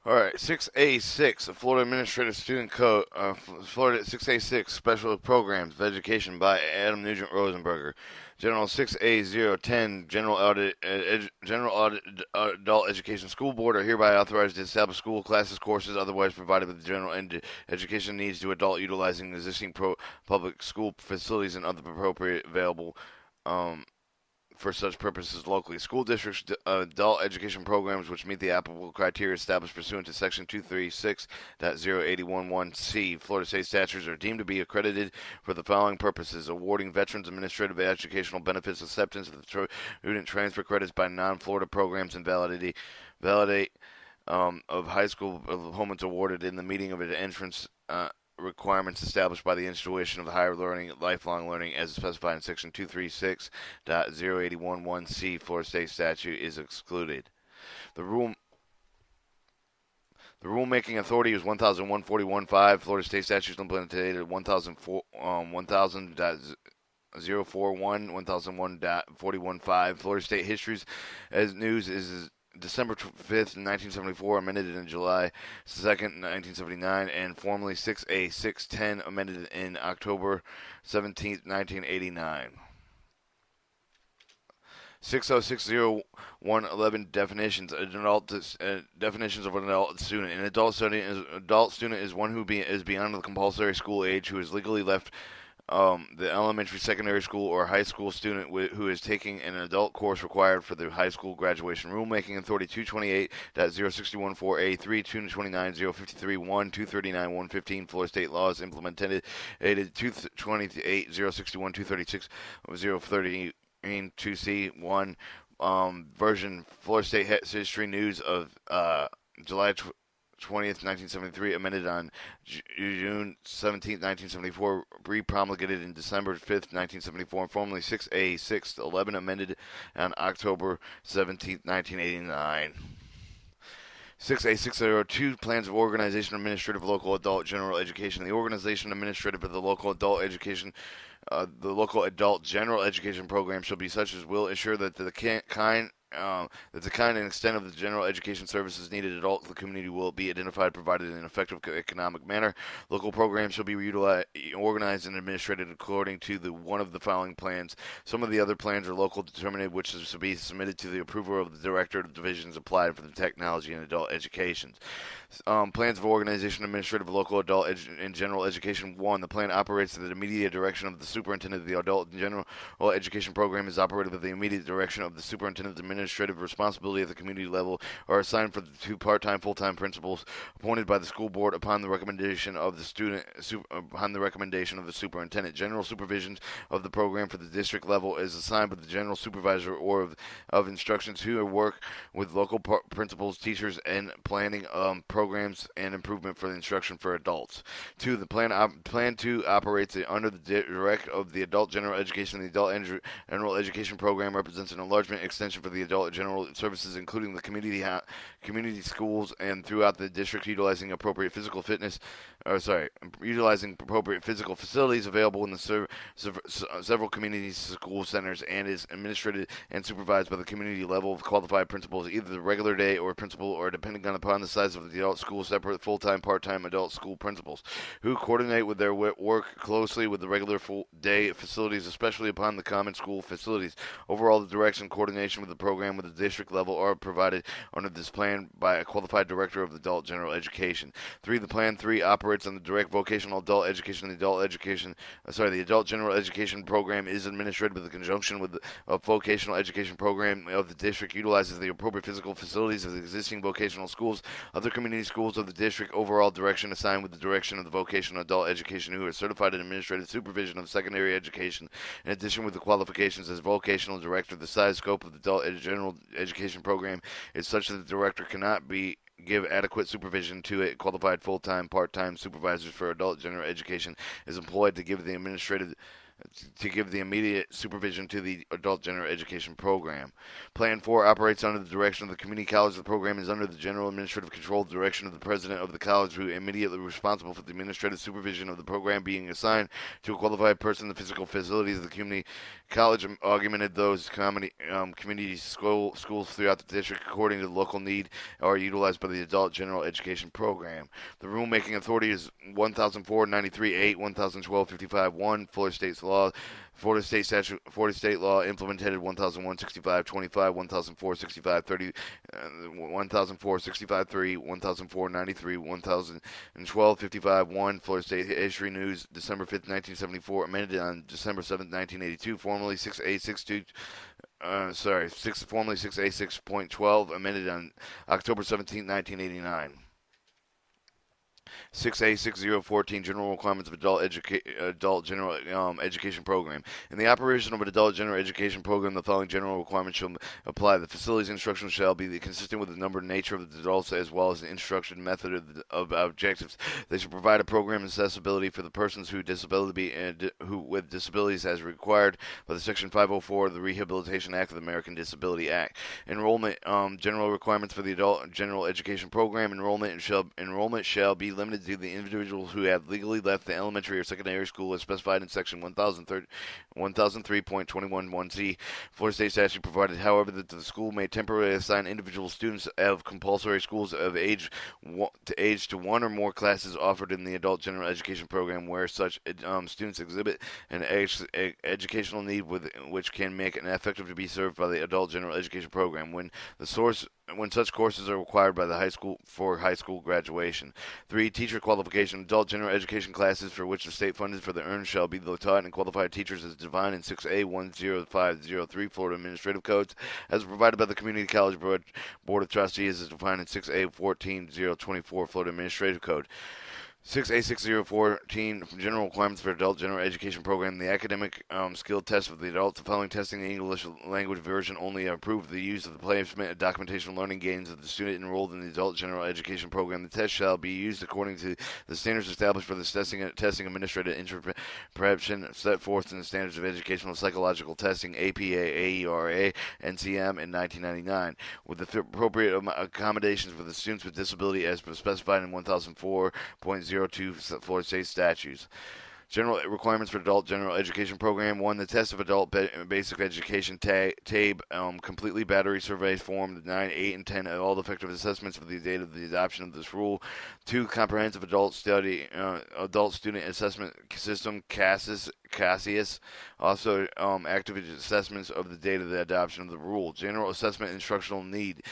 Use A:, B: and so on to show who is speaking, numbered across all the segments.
A: All right, 6A6, Florida Administrative Student Code, Florida 6A6, Special Programs of Education by Adam Nugent Rosenberger. General 6A010, General Audit Adult Education School Board are hereby authorized to establish school classes, courses, otherwise provided with general education needs to adult utilizing existing public school facilities and other appropriate available um, for such purposes locally. School districts adult education programs which meet the applicable criteria established pursuant to Section 236.0811C Florida State statutes are deemed to be accredited for the following purposes: awarding veterans administrative educational benefits, acceptance of the student transfer credits by non-Florida programs, and validate of high school enrollments awarded in the meeting of an entrance requirements established by the institution of higher learning, lifelong learning, as specified in Section 236.0811C Florida State statute is excluded. The rule the rulemaking authority is 100141.5. Florida State statutes implemented at 1000.041, 1001.41.5. Florida State histories as news is December 5th, 1974, amended in July 2nd, 1979, and formally 6A610, amended in October 17th, 1989. 6060111 definitions of an adult student. An adult student is one who is beyond the compulsory school age, who is legally left the elementary, secondary school, or high school student who is taking an adult course required for the high school graduation. Rulemaking Authority 228.0614A3, 229.053.1, 239.115 Florida State laws implemented 228.061, 236.030 2C 1 version Florida State History News of July 20th, 1973, amended on June 17th, 1974, re-promulgated in December 5th, 1974, and formally 6A611, amended on October 17th, 1989. 6A602, Plans of Organization Administrative Local Adult General Education. The organization administrative of the local adult education the local adult general education program shall be such as will ensure that the kind and extent of the general education services needed at all the community will be identified, provided in an effective economic manner. Local programs shall be organized and administered according to one of the following plans. Some of the other plans are local determined, which is to be submitted to the approval of the director of divisions applied for the technology and adult education. Plans of organization, administrative, local adult and general education. 1. The plan operates in the immediate direction of the superintendent of the adult and general education program is operated with the immediate direction of the superintendent. Administrative responsibility at the community level are assigned for the two part-time, full-time principals appointed by the school board upon the recommendation of the superintendent. General supervision of the program for the district level is assigned by the general supervisor or of instructions who work with local principals, teachers, and planning programs and improvement for the instruction for adults. 2. The plan 2 operates under the direct of the adult general education. The adult general education program represents an enlargement extension for the adult general services, including the community schools and throughout the district, utilizing appropriate physical facilities available in the several community school centers, and is administered and supervised by the community level of qualified principals, either the regular day or principal, or depending upon the size of the adult school, separate full-time, part-time adult school principals, who coordinate with their work closely with the regular full day facilities, especially upon the common school facilities. Overall, the direction and coordination with the program with the district level are provided under this plan by a qualified director of the adult general education. 3. The plan 3 operates on the direct vocational adult education. The adult general education program is administered with the conjunction with the vocational education program of the district, utilizes the appropriate physical facilities of the existing vocational schools, other community schools of the district. Overall direction assigned with the direction of the vocational adult education, who are certified in administrative supervision of secondary education. In addition, with the qualifications as vocational director, the size scope of the adult general education program is such that the director cannot give adequate supervision to it. Qualified full-time, part-time supervisors for adult general education is employed to give the administrative to give the immediate supervision to the adult general education program. Plan 4 operates under the direction of the community college. The program is under the general administrative control direction of the president of the college, who is immediately responsible for the administrative supervision of the program being assigned to a qualified person. The physical facilities of the community college augmented those community schools throughout the district according to the local need are utilized by the adult general education program. The rulemaking authority is 1004-93-8, 1012-55-1, Florida State's law. Florida State statute, Florida State law implemented 1001-65-25, 1004-65-30, 1004-65-3, 1004-93, 1012-55-1. Florida State History News, December 5th, 1974, amended on December 7th, 1982, formerly 6A62. Formerly 6A6.12, amended on October 17, 1989. 6A6014 General Requirements of Adult General Education Program. In the operation of an Adult General Education Program, the following general requirements shall apply. The facility's instruction shall be consistent with the number and nature of the adults as well as the instruction method of objectives. They should provide a program accessibility for the persons who with disabilities as required by the Section 504 of the Rehabilitation Act of the American Disability Act. Enrollment general requirements for the Adult General Education Program. Enrollment shall be limited to the individuals who have legally left the elementary or secondary school as specified in Section 1003.211c. Florida State statute provided, however, that the school may temporarily assign individual students of compulsory schools of age to one or more classes offered in the Adult General Education Program where such students exhibit an educational need which can make an effective to be served by the Adult General Education Program when such courses are required by the high school for high school graduation. 3. Teacher qualification. Adult general education classes for which the state funded for the earned shall be taught and qualified teachers as defined in 6A10503 Florida Administrative Codes as provided by the Community College Board of Trustees as defined in 6A14024 Florida Administrative Code. 6A6014 General Requirements for Adult General Education Program. The academic skill test of the adult. The following testing in the English language version only approved the use of the placement and documentation learning gains of the student enrolled in the Adult General Education Program. The test shall be used according to the standards established for the testing administrative interpretation set forth in the Standards of Educational Psychological Testing APA, AERA, NCM in 1999, with the appropriate accommodations for the students with disability as specified in 1004.02 Florida State statutes. General requirements for Adult General Education Program. 1. The test of Adult Basic Education TABE, completely battery survey form 9, 8, and 10, all effective assessments for the date of the adoption of this rule. 2. Comprehensive Adult Student Assessment System, CASIAS, also active assessments of the date of the adoption of the rule. General Assessment Instructional Need.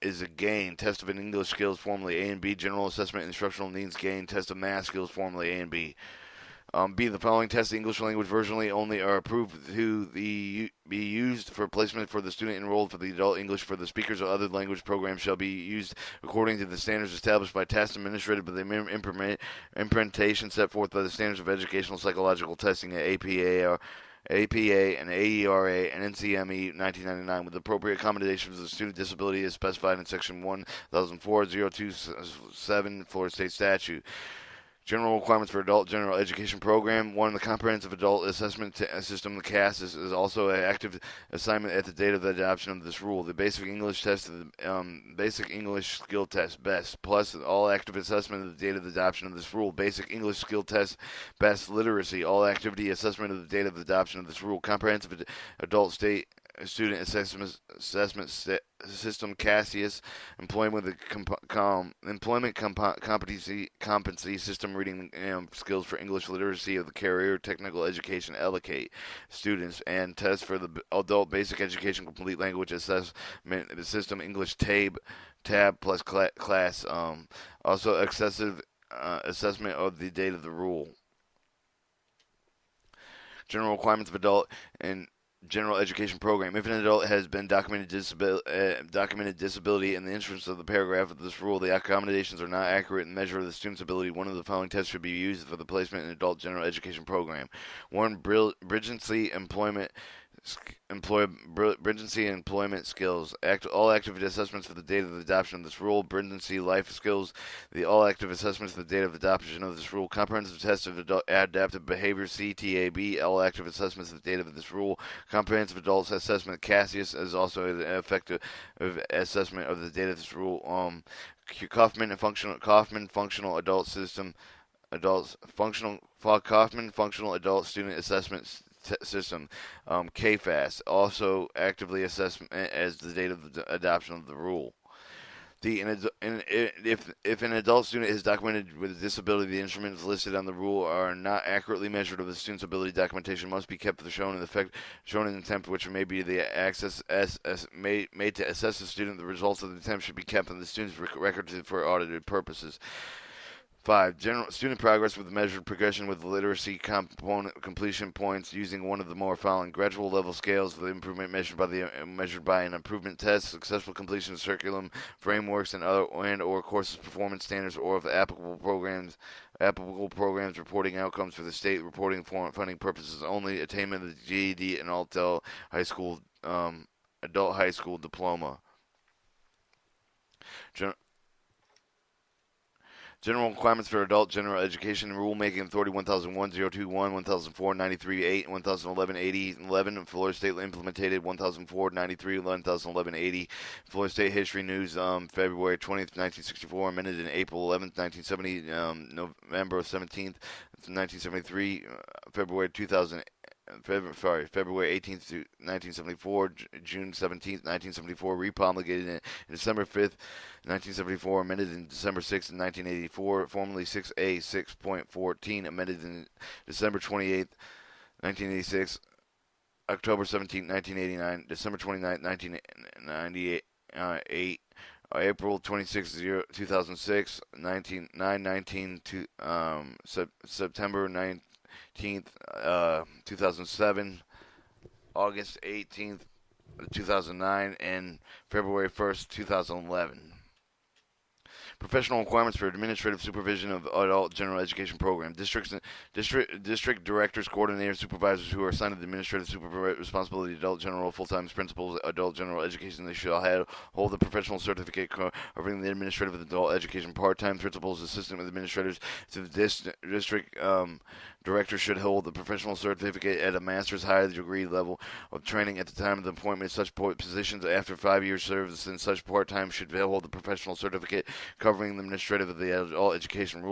A: Is a GAIN, test of an English skills, formerly A and B. General assessment instructional needs GAIN, test of math skills, formerly A and B. B. The following tests, English language versionally only, are approved to be used for placement for the student enrolled for the adult English for the speakers or other language program shall be used according to the standards established by task administrated by the implementation set forth by the Standards of Educational Psychological Testing at APA and AERA and NCME 1999 with appropriate accommodations of the student disability as specified in Section 1004.027 Florida State Statute. General requirements for Adult General Education Program. 1. The Comprehensive Adult Assessment System, the CAS, is also an active assignment at the date of the adoption of this rule. The Basic English Test, Basic English Skill Test, BEST, plus all active assessment of the date of the adoption of this rule. Basic English Skill Test, BEST Literacy, all activity assessment of the date of the adoption of this rule. Comprehensive Adult State Student Assessment System, CASIAS, Employment Competency System, Reading Skills for English Literacy of the Career Technical Education, ELICATE students, and test for the Adult Basic Education Complete Language Assessment System, English TAB plus class, also excessive assessment of the date of the rule. General requirements of adult and General Education Program. If an adult has been documented disability in the interest of the paragraph of this rule, the accommodations are not accurate in measure of the student's ability. One of the following tests should be used for the placement in Adult General Education Program. 1. Bridgency Employment Bridgency and employment skills. All active assessments for the date of the adoption of this rule. Bridgency life skills. The all active assessments for the date of adoption of this rule. Comprehensive test of adaptive behavior. CTAB. All active assessments for the date of this rule. Comprehensive adult assessment. Cassius is also an effective assessment of the date of this rule. Kaufman functional adult system. Kaufman functional adult student assessment system, KFAS, also actively assessed as the date of the adoption of the rule. If an adult student is documented with a disability, the instruments listed on the rule are not accurately measured of the student's ability. Documentation must be kept shown in the attempt, which may be the access made to assess the student. The results of the attempt should be kept in the student's record for audited purposes. 5. General student progress with measured progression with literacy component completion points using one of the more following gradual level scales for the improvement measured by an improvement test, successful completion of curriculum frameworks and or courses performance standards, or of applicable programs reporting outcomes for the state reporting funding purposes only, attainment of the GED and adult high school diploma. General requirements for adult general education rulemaking authority 1001, 021, 1004, 93, 8, 1011, 80, 11. Florida State implemented 1004, 93, 1011, 80. Florida State History News, February 20th, 1964, amended in April 11th, 1970, November 17th, 1973, February 18th to 1974, June 17th, 1974, republicated in December 5th, 1974, amended in December 6th, 1984, formerly 6A 6.14, amended in December 28th, 1986, October 17th, 1989, December 29th, 1998, April 26, 2006, September 19th, 2007, August 18th, 2009, and February 1st, 2011. Professional requirements for administrative supervision of adult general education program. District directors, coordinators, supervisors who are assigned the administrative responsibility of adult general full-time principals, adult general education, they shall hold the professional certificate covering the administrative adult education. Part-time principals, assistant administrators to the district director should hold the professional certificate at a master's higher degree level of training at the time of the appointment of such positions. After 5 years service in such part-time should hold the professional certificate covering the administrative of the adult education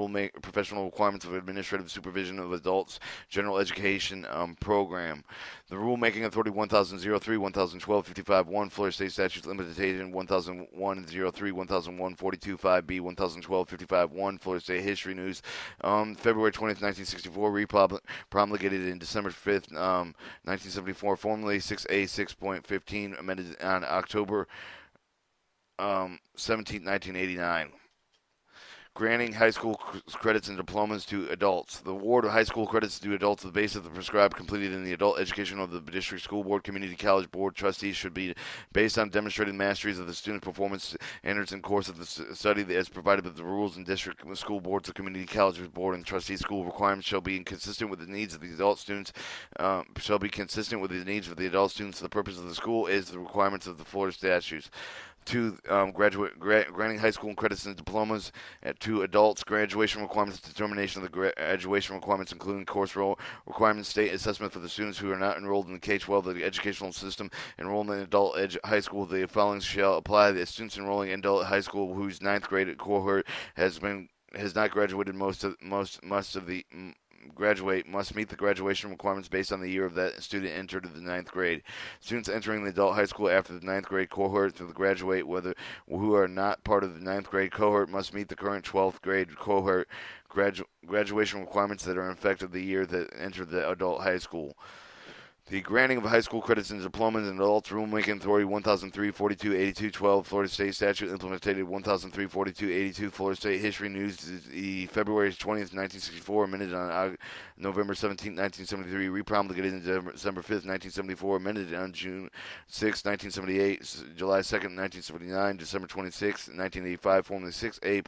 A: professional requirements of administrative supervision of adults general education program. The Rulemaking Authority 1003, 1012, 55-1, Florida State Statutes Limitation 1001-03, 1001, 42-5B, 1012, 55-1, Florida State History News, February 20th, 1964, promulgated in December 5th, 1974, formerly 6A 6.15, amended on October 17th, 1989. Granting high school credits and diplomas to adults. The award of high school credits to adults on the basis of the prescribed completed in the adult education of the district school board, community college board trustees should be based on demonstrated masteries of the student performance standards in course of the study as provided by the rules and district school boards, the community college board and trustee school requirements shall be consistent with the needs of the adult students, the purpose of the school is the requirements of the Florida statutes. 2. Granting high school credits and diplomas to adults. Graduation requirements. Determination of the graduation requirements, including course requirements. State assessment for the students who are not enrolled in the K-12 of the educational system. Enrollment in adult high school. The following shall apply. The students enrolling in adult high school whose ninth grade cohort has not graduated must meet the graduation requirements based on the year of that student entered the ninth grade. Students entering the adult high school after the ninth grade cohort to graduate, who are not part of the ninth grade cohort, must meet the current 12th grade cohort graduation requirements that are in effect of the year that entered the adult high school. The granting of high school credits and diplomas in adults rulemaking authority 1003, 42, 82, 12, Florida State statute implemented 1003, 42, 82, Florida State History News, the February 20th, 1964, amended on November 17th, 1973, repromulgated in December 5th, 1974, amended on June 6th, 1978, July 2nd, 1979, December 26th, 1985, formerly 6A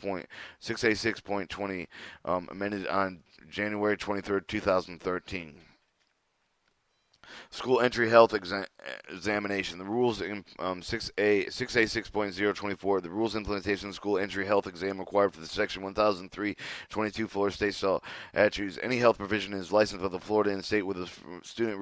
A: 6.20, amended on January 23rd, 2013. School entry health examination. The rules in 6A 6.024. The rules implementation of school entry health exam required for the Section 1003-22 Florida State statutes. Any health provision is licensed by the Florida and state where the student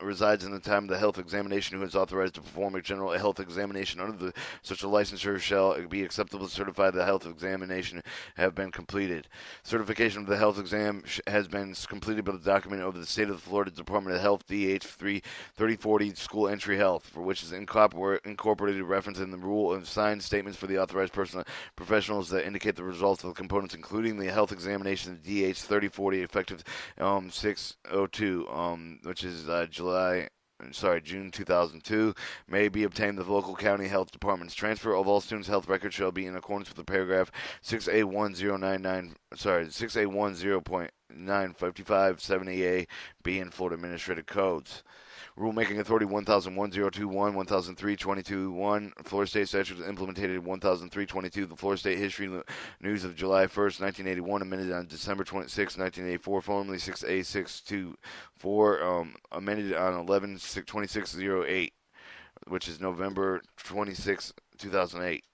A: resides in the time of the health examination who is authorized to perform a general health examination under such a licensure shall be acceptable to certify the health examination have been completed. Certification of the health exam has been completed by the document of the State of the Florida Department of Health DH 3040 School Entry Health, for which is incorporated reference in the rule and signed statements for the authorized professionals that indicate the results of the components, including the health examination DH 3040 effective 6/02, which is June 2002, may be obtained the local county health departments. Transfer of all students' health records shall be in accordance with the paragraph 6A1099, 70A, B in Florida Administrative Codes. Rulemaking Authority 1001-021, 1003-22-1, Florida State Statutes implemented 1003-22, the Florida State History News of July 1st, 1981, amended on December 26, 1984, formerly 6A624, amended on 11-2608, which is November 26, 2008.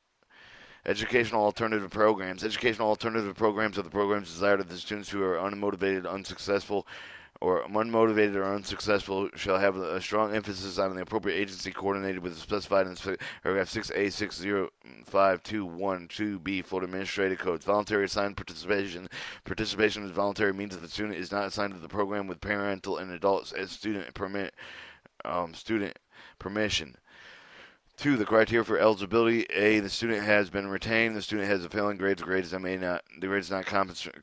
A: Educational alternative programs. Educational alternative programs are the programs desired of the students who are unmotivated, unsuccessful, or unsuccessful shall have a strong emphasis on the appropriate agency coordinated with the specified in paragraph 6A60521-2B Florida Administrative Codes. Voluntary assigned participation. Participation is voluntary means that the student is not assigned to the program with parental and adult as student permission. 2. The criteria for eligibility. A. The student has been retained. The student has a failing grades or grades that may not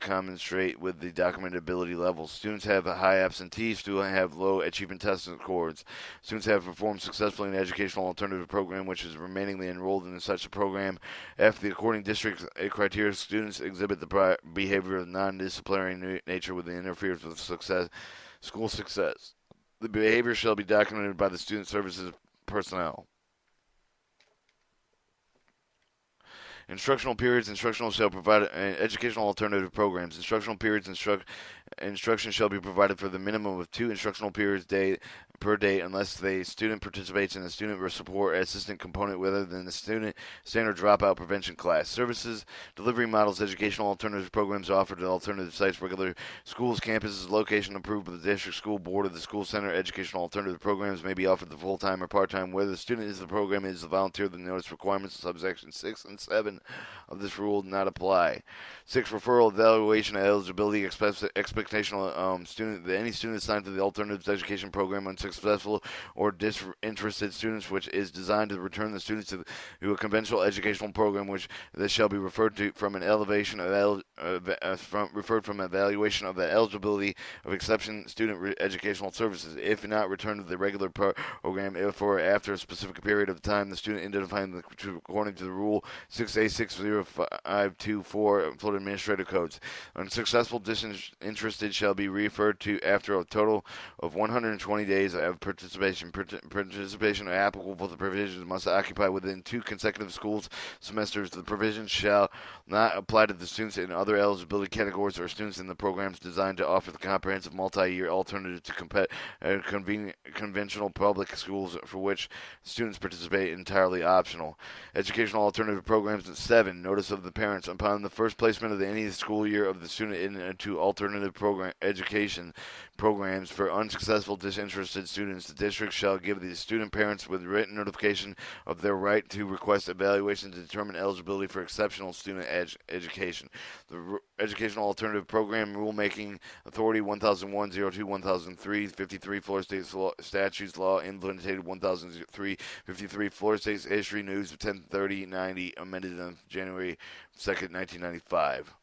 A: commensurate with the documented ability levels. Students have a high absentee. Students have low achievement test scores. Students have performed successfully in an educational alternative program which is remainingly enrolled in such a program. F. The according district criteria. Students exhibit the behavior of non-disciplinary nature with the interferes with school success. The behavior shall be documented by the student services personnel. Instructional periods. Instructional shall provide educational alternative programs. Instructional periods. Instruction shall be provided for the minimum of 2 instructional periods per day unless the student participates in a student support assistant component rather than the student standard dropout prevention class. Services. Delivery models. Educational alternative programs offered at alternative sites, regular schools, campuses, location approved by the district school board of the school center. Educational alternative programs may be offered the full-time or part-time. Whether the student is the program is the volunteer, the notice requirements of subsection 6 and 7 of this rule do not apply. 6. Referral, evaluation, eligibility, expectational student. Any student assigned to the alternatives education program unsuccessful or disinterested students, which is designed to return the students to a conventional educational program, which this shall be referred to from an evaluation of the eligibility of exception student educational services. If not, returned to the regular program if or after a specific period of time the student identifying according to the rule 6A60524 Florida Administrative Codes. Unsuccessful disinterested shall be referred to after a total of 120 days of participation. Participation applicable for the provisions must occupy within 2 consecutive school semesters. The provisions shall not apply to the students in other eligibility categories or students in the programs designed to offer the comprehensive multi-year alternative to conventional public schools for which students participate entirely optional. Educational alternative programs. 7. Notice of the parents. Upon the first placement of any school year of the student into alternative education programs for unsuccessful disinterested students, the district shall give the student parents with written notification of their right to request evaluation to determine eligibility for exceptional student education. The Educational Alternative Program Rulemaking Authority 1001-02-1003, 53 Florida State Statutes Law implemented 1003-53 Florida State History News 1030-90 amended on January 2nd, 1995.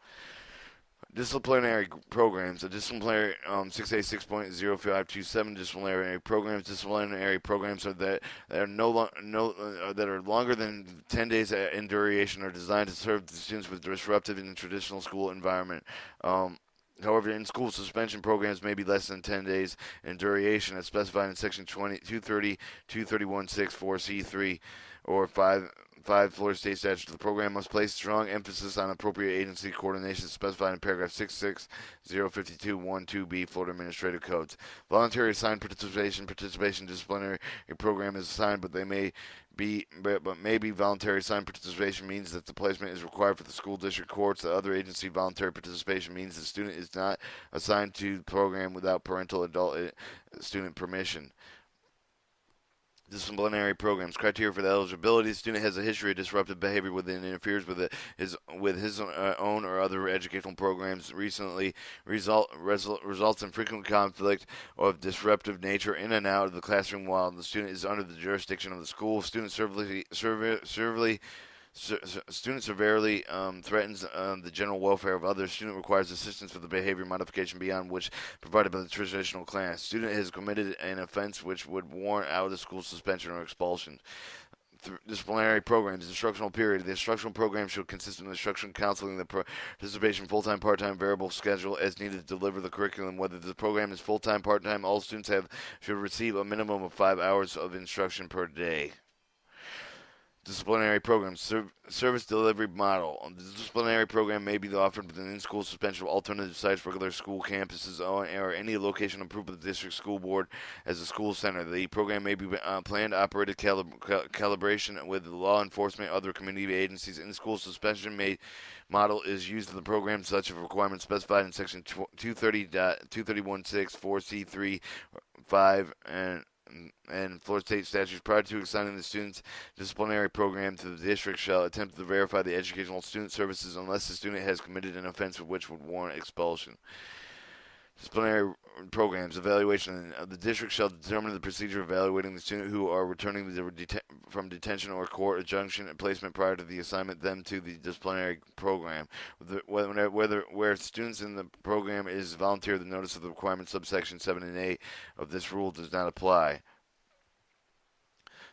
A: Disciplinary programs. A disciplinary 6A6.0527 disciplinary programs. Disciplinary programs are that are that are longer than 10 days in duration are designed to serve the students with disruptive in the traditional school environment. However, in school suspension programs may be less than 10 days in duration as specified in section 230, 231.6, 4C3, or 5. 5 Florida State statute. The program must place strong emphasis on appropriate agency coordination specified in paragraph 6605212B Florida Administrative Codes. Voluntary assigned participation disciplinary program is assigned, but may be voluntary assigned participation means that the placement is required for the school district courts. The other agency voluntary participation means the student is not assigned to the program without parental adult student permission. Disciplinary programs. Criteria for the eligibility. The student has a history of disruptive behavior within interferes his own or other educational programs. Recently results in frequent conflict of disruptive nature in and out of the classroom while the student is under the jurisdiction of the school. Student student severely threatens the general welfare of others. Student requires assistance for the behavior modification beyond which provided by the traditional class. Student has committed an offense which would warrant out of school suspension or expulsion. Disciplinary programs. Instructional period. The instructional program should consist of instruction, counseling, the participation, full-time, part-time, variable schedule as needed to deliver the curriculum. Whether the program is full-time, part-time, all students should receive a minimum of 5 hours of instruction per day. Disciplinary program. Service delivery model. The disciplinary program may be offered within in-school suspension of alternative sites, regular school campuses, or any location approved by the district school board as a school center. The program may be planned, operated, calibration with law enforcement, other community agencies. In-school suspension model is used in the program such a requirement specified in section 230.2316 4C3 5 and Florida State statutes. Prior to assigning the student's disciplinary program to the district shall attempt to verify the educational student services unless the student has committed an offense for which would warrant expulsion. Disciplinary programs. Evaluation. The district shall determine the procedure of evaluating the student who are returning from detention or court adjunction and placement prior to the assignment them to the disciplinary program. Where students in the program is volunteer, the notice of the requirement subsection 7 and 8 of this rule does not apply.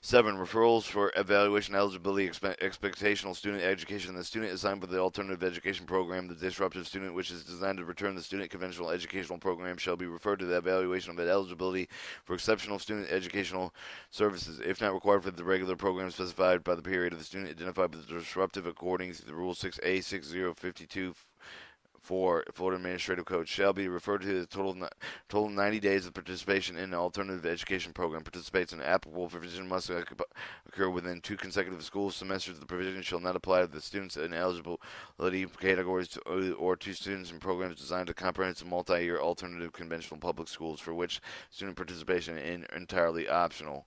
A: 7. Referrals for evaluation eligibility expectational student education. The student assigned for the alternative education program, the disruptive student which is designed to return the student conventional educational program shall be referred to the evaluation of eligibility for exceptional student educational services if not required for the regular program specified by the period of the student identified by the disruptive according to the Rule 6A 6052 for Florida Administrative Code shall be referred to the total 90 days of participation in an alternative education program. Participates in applicable provision must occur within 2 consecutive school semesters. The provision shall not apply to the students in eligibility categories or to students in programs designed to comprehensive multi-year alternative conventional public schools for which student participation is entirely optional.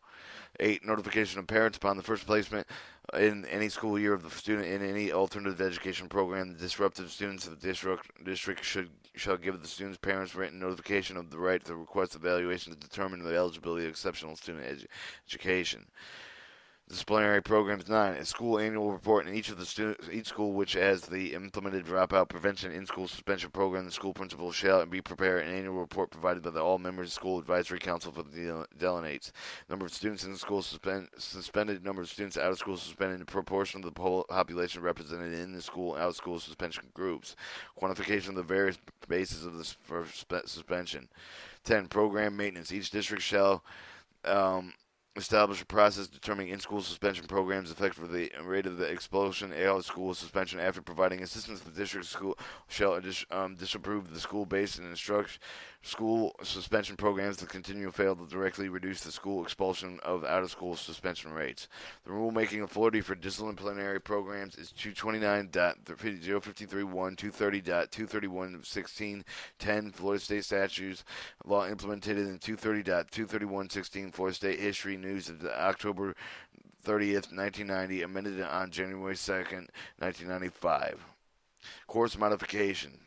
A: 8. Notification of parents upon the first placement in any school year of the student in any alternative education program. The disruptive students of the district shall give the student's parents written notification of the right to request evaluation to determine the eligibility of exceptional student education. Disciplinary programs. 9. A school annual report in each school which has the implemented dropout prevention in-school suspension program. The school principal shall be prepared an annual report provided by all members of the school advisory council for the delegates. Number of students in the school suspended. Number of students out of school suspended in proportion of the population represented in the school out of school suspension groups. Quantification of the various bases of this for suspension. 10. Program maintenance. Each district shall establish a process determining in-school suspension programs effective for the rate of the expulsion out of school suspension. After providing assistance, the district school shall disapprove the school-based and instruct school suspension programs that continue to fail to directly reduce the school expulsion of out-of-school suspension rates. The rulemaking authority for disciplinary programs is 229.0531, 230.23116, 10 Florida State statutes, law implemented in 230.23116, Florida State history news of October 30th, 1990, amended on January 2nd, 1995. Course modification.